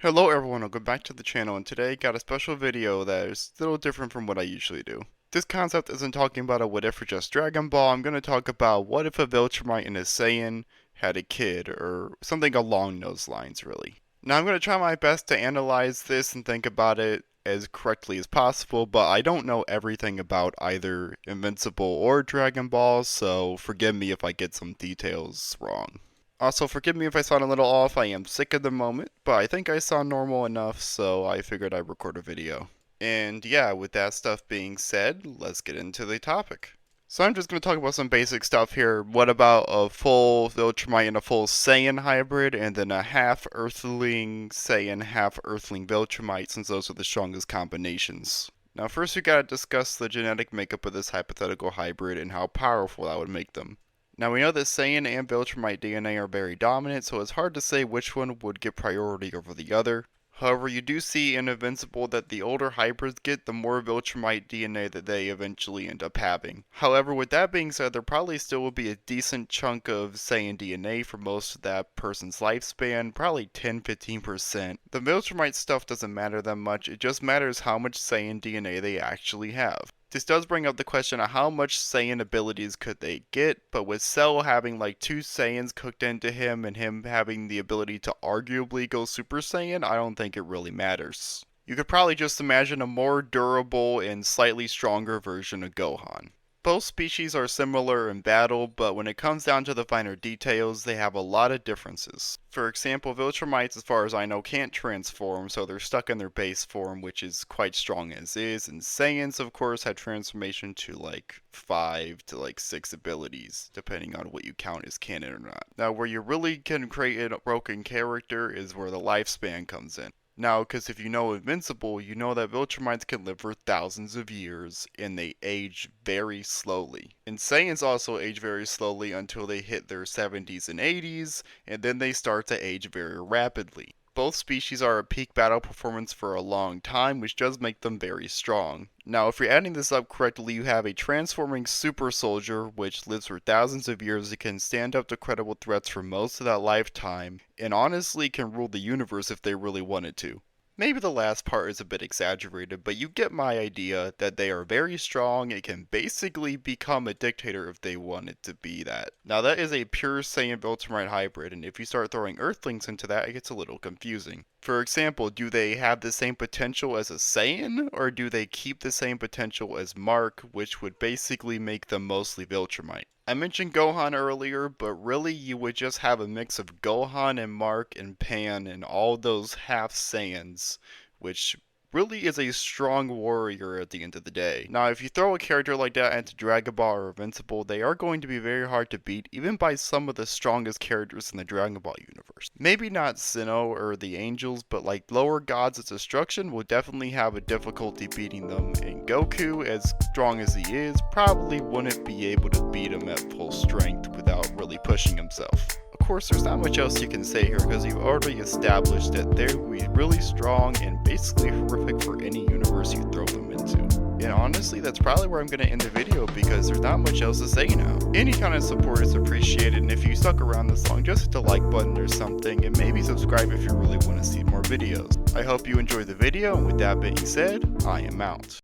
Hello everyone, welcome back to the channel, and today got a special video that is a little different from what I usually do. This concept isn't talking about a what if for just Dragon Ball. I'm going to talk about what if a Viltrumite and a Saiyan had a kid, or something along those lines really. Now I'm going to try my best to analyze this and think about it as correctly as possible, but I don't know everything about either Invincible or Dragon Ball, so forgive me if I get some details wrong. Also, forgive me if I sound a little off, I am sick at the moment, but I think I sound normal enough, so I figured I'd record a video. And yeah, with that stuff being said, let's get into the topic. So I'm just going to talk about some basic stuff here. What about a full Viltrumite and a full Saiyan hybrid, and then a half Earthling Saiyan, half Earthling Viltrumite, since those are the strongest combinations. Now first we gotta discuss the genetic makeup of this hypothetical hybrid and how powerful that would make them. Now we know that Saiyan and Viltrumite DNA are very dominant, so it's hard to say which one would get priority over the other. However, you do see in Invincible that the older hybrids get, the more Viltrumite DNA that they eventually end up having. However, with that being said, there probably still will be a decent chunk of Saiyan DNA for most of that person's lifespan, probably 10-15%. The Viltrumite stuff doesn't matter that much, it just matters how much Saiyan DNA they actually have. This does bring up the question of how much Saiyan abilities could they get, but with Cell having like 2 Saiyans cooked into him and him having the ability to arguably go Super Saiyan, I don't think it really matters. You could probably just imagine a more durable and slightly stronger version of Gohan. Both species are similar in battle, but when it comes down to the finer details, they have a lot of differences. For example, Viltrumites, as far as I know, can't transform, so they're stuck in their base form, which is quite strong as is, and Saiyans, of course, have transformation to like 5 to like 6 abilities, depending on what you count as canon or not. Now, where you really can create a broken character is where the lifespan comes in. Now, because if you know Invincible, you know that Viltrumites can live for thousands of years, and they age very slowly. And Saiyans also age very slowly until they hit their 70s and 80s, and then they start to age very rapidly. Both species are at peak battle performance for a long time, which does make them very strong. Now, if you're adding this up correctly, you have a transforming super soldier, which lives for thousands of years and can stand up to credible threats for most of that lifetime, and honestly can rule the universe if they really wanted to. Maybe the last part is a bit exaggerated, but you get my idea that they are very strong and can basically become a dictator if they wanted to be that. Now that is a pure Saiyan Viltrumite hybrid, and if you start throwing Earthlings into that, it gets a little confusing. For example, do they have the same potential as a Saiyan, or do they keep the same potential as Mark, which would basically make them mostly Viltrumite? I mentioned Gohan earlier, but really you would just have a mix of Gohan and Mark and Pan and all those half Saiyans, which really is a strong warrior at the end of the day. Now, if you throw a character like that into Dragon Ball or Invincible, they are going to be very hard to beat, even by some of the strongest characters in the Dragon Ball universe. Maybe not Sinnoh or the Angels, but like lower gods of destruction will definitely have a difficulty beating them, and Goku, as strong as he is, probably wouldn't be able to beat him at full strength without really pushing himself. Of course, there's not much else you can say here because you've already established that they're really strong and basically horrific for any universe you throw them into. And honestly, that's probably where I'm going to end the video because there's not much else to say now. Any kind of support is appreciated, and if you stuck around this long, just hit the like button or something, and maybe subscribe if you really want to see more videos. I hope you enjoyed the video, and with that being said, I am out.